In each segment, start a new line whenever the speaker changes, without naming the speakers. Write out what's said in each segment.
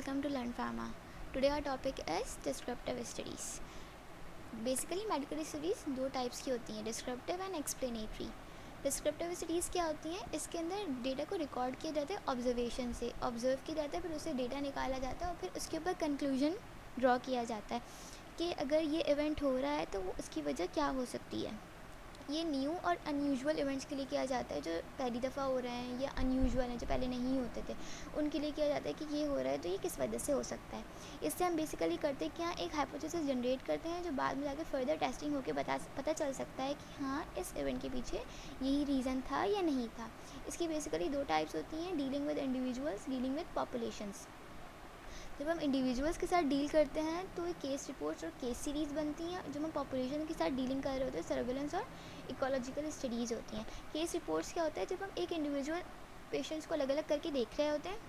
welcome to Learn Pharma. Today our topic is descriptive studies. Basically medical studies दो types की होती हैं, descriptive and explanatory. Descriptive studies क्या होती हैं? इसके अंदर डेटा को रिकॉर्ड किया जाता है ऑब्जर्वेशन से, ऑब्जर्व किया जाता है, फिर उससे डेटा निकाला जाता है और फिर उसके ऊपर कंक्लूजन ड्रॉ किया जाता है कि अगर ये इवेंट हो रहा है तो वो उसकी वजह क्या हो सकती है. ये न्यू और अनयूजुअल इवेंट्स के लिए किया जाता है जो पहली दफ़ा हो रहे हैं या अनयूजुअल हैं जो पहले नहीं होते थे, उनके लिए किया जाता है कि ये हो रहा है तो ये किस वजह से हो सकता है. इससे हम बेसिकली करते क्या, एक हाइपोथेसिस जनरेट करते हैं जो बाद में जाकर फर्दर टेस्टिंग होकर पता चल सकता है कि हाँ इस इवेंट के पीछे यही रीज़न था या नहीं था. इसकी बेसिकली दो टाइप्स होती हैं, dealing with individuals, dealing with populations. जब हम इंडिविजुअल्स के साथ डील करते हैं तो ये केस रिपोर्ट्स और केस सीरीज़ बनती हैं. जब हम पॉपुलेशन के साथ डीलिंग कर रहे होते हैं, सर्वेलेंस और इकोलॉजिकल स्टडीज़ होती हैं. केस रिपोर्ट्स क्या होता है, जब हम एक इंडिविजुअल पेशेंट्स को अलग अलग करके देख रहे होते हैं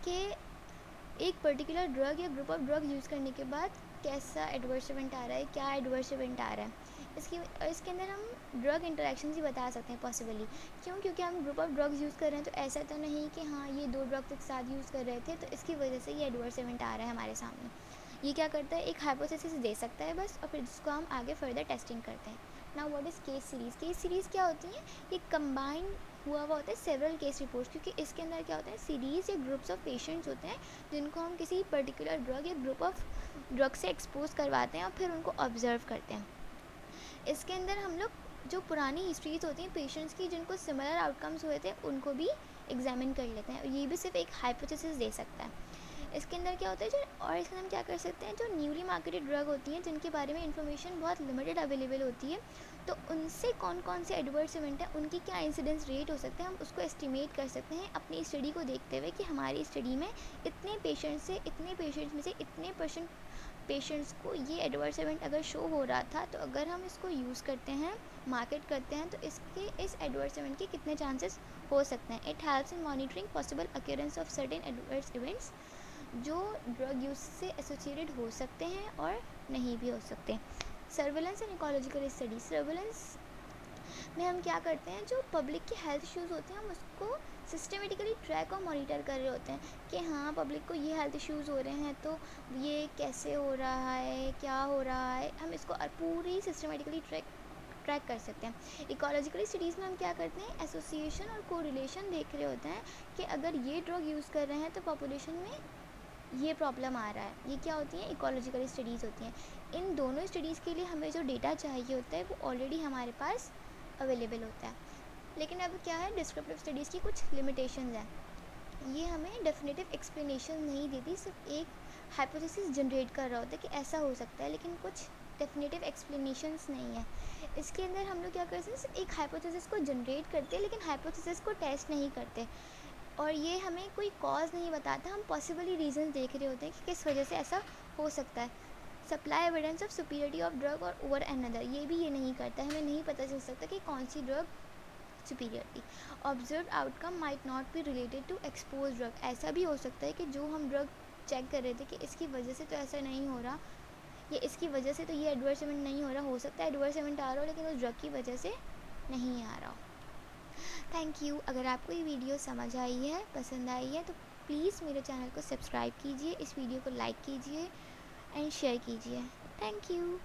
कि एक पर्टिकुलर ड्रग या ग्रुप ऑफ ड्रग यूज़ करने के बाद कैसा एडवर्स इवेंट आ रहा है, क्या एडवर्स इवेंट आ रहा है. इसके अंदर हम ड्रग इंटरेक्शन ही बता सकते हैं पॉसिबली. क्यों? क्योंकि हम ग्रुप ऑफ ड्रग्स यूज़ कर रहे हैं तो ऐसा तो नहीं कि हाँ ये दो ड्रग्स एक साथ यूज़ कर रहे थे तो इसकी वजह से ये एडवर्स इवेंट आ रहा है हमारे सामने. ये क्या करता है, एक हाइपोथेसिस दे सकता है बस, और फिर जिसको हम आगे फर्दर टेस्टिंग करते हैं. Now what is case series? Case series क्या होती हैं? ये कंबाइन हुआ होता है सेवरल केस रिपोर्ट्स, क्योंकि इसके अंदर क्या होता है, सीरीज़ या ग्रुप्स ऑफ पेशेंट्स होते हैं जिनको हम किसी पर्टिकुलर ड्रग या ग्रुप ऑफ ड्रग से एक्सपोज करवाते हैं और फिर उनको ऑब्जर्व करते हैं. इसके अंदर हम लोग जो पुरानी हिस्ट्रीज होती हैं पेशेंट्स की जिनको सिमिलर आउटकम्स हुए थे उनको भी एग्जामिन कर लेते हैं. ये भी सिर्फ एक हाइपोथेसिस दे सकता है. इसके अंदर क्या होता है और इसके अंदर हम क्या कर सकते हैं, जो न्यूली मार्केटेड ड्रग होती हैं जिनके बारे में इंफॉर्मेशन बहुत लिमिटेड अवेलेबल होती है, तो उनसे कौन कौन से एडवर्स इवेंट है, उनकी क्या इंसिडेंस रेट हो सकते हैं, हम उसको एस्टिमेट कर सकते हैं अपनी स्टडी को देखते हुए कि हमारी स्टडी में इतने पेशेंट्स में से इतने पेशेंट्स को ये एडवर्स इवेंट अगर शो हो रहा था, तो अगर हम इसको यूज़ करते हैं, मार्केट करते हैं, तो इस एडवर्स इवेंट के कितने चांसेस हो सकते हैं. It helps in monitoring possible occurrence of certain adverse events जो ड्रग यूज से एसोसिएटेड हो सकते हैं और नहीं भी हो सकते. Surveillance and ecological study. Surveillance में हम क्या करते हैं, जो पब्लिक के हेल्थ इश्यूज़ होते हैं हम उसको सिस्टमेटिकली ट्रैक और मॉनिटर कर रहे होते हैं कि हाँ पब्लिक को ये हेल्थ इश्यूज़ हो रहे हैं तो ये कैसे हो रहा है, क्या हो रहा है, हम इसको पूरी सिस्टमेटिकली ट्रैक कर सकते हैं. इकोलॉजिकल स्टडीज़ में हम क्या करते हैं, एसोसिएशन और कोरिलेशन देख रहे होते हैं कि अगर ये ड्रग यूज़ कर रहे हैं तो पॉपुलेशन में ये प्रॉब्लम आ रहा है. ये क्या होती हैं, इकोलॉजिकल स्टडीज़ होती हैं. इन दोनों स्टडीज़ के लिए हमें जो डेटा चाहिए होता है वो ऑलरेडी हमारे पास अवेलेबल होता है. लेकिन अब क्या है, डिस्क्रिप्टिव स्टडीज़ की कुछ लिमिटेशंस हैं. ये हमें डेफिनेटिव एक्सप्लेनेशन नहीं देती, सिर्फ एक हाइपोथेसिस जनरेट कर रहा होता है कि ऐसा हो सकता है, लेकिन कुछ डेफिनेटिव एक्सप्लेनेशंस नहीं है. इसके अंदर हम लोग क्या करते हैं, सिर्फ एक हाइपोथेसिस को जनरेट करते हैं लेकिन हाइपोथेसिस को टेस्ट नहीं करते, और ये हमें कोई कॉज नहीं बताता. हम पॉसिबली रीजन देख रहे होते हैं कि किस वजह से ऐसा हो सकता है. Supply evidence of superiority of drug और ओवर अनदर, ये भी ये नहीं करता है. हमें नहीं पता चल सकता कि कौन सी drug superiority. Observe outcome might not be related to expose drug. ऐसा भी हो सकता है कि जो हम ड्रग चेक कर रहे थे कि इसकी वजह से तो ऐसा नहीं हो रहा, या इसकी वजह से तो ये एडवर्स इवेंट नहीं हो रहा, हो सकता है एडवर्स इवेंट आ रहा हो लेकिन उस ड्रग की वजह से नहीं आ रहा हो. Thank you. अगर आपको ये वीडियो समझ आई है, पसंद आई है, तो प्लीज़ मेरे चैनल को सब्सक्राइब कीजिए, इस वीडियो को लाइक कीजिए एंड शेयर कीजिए. Thank you.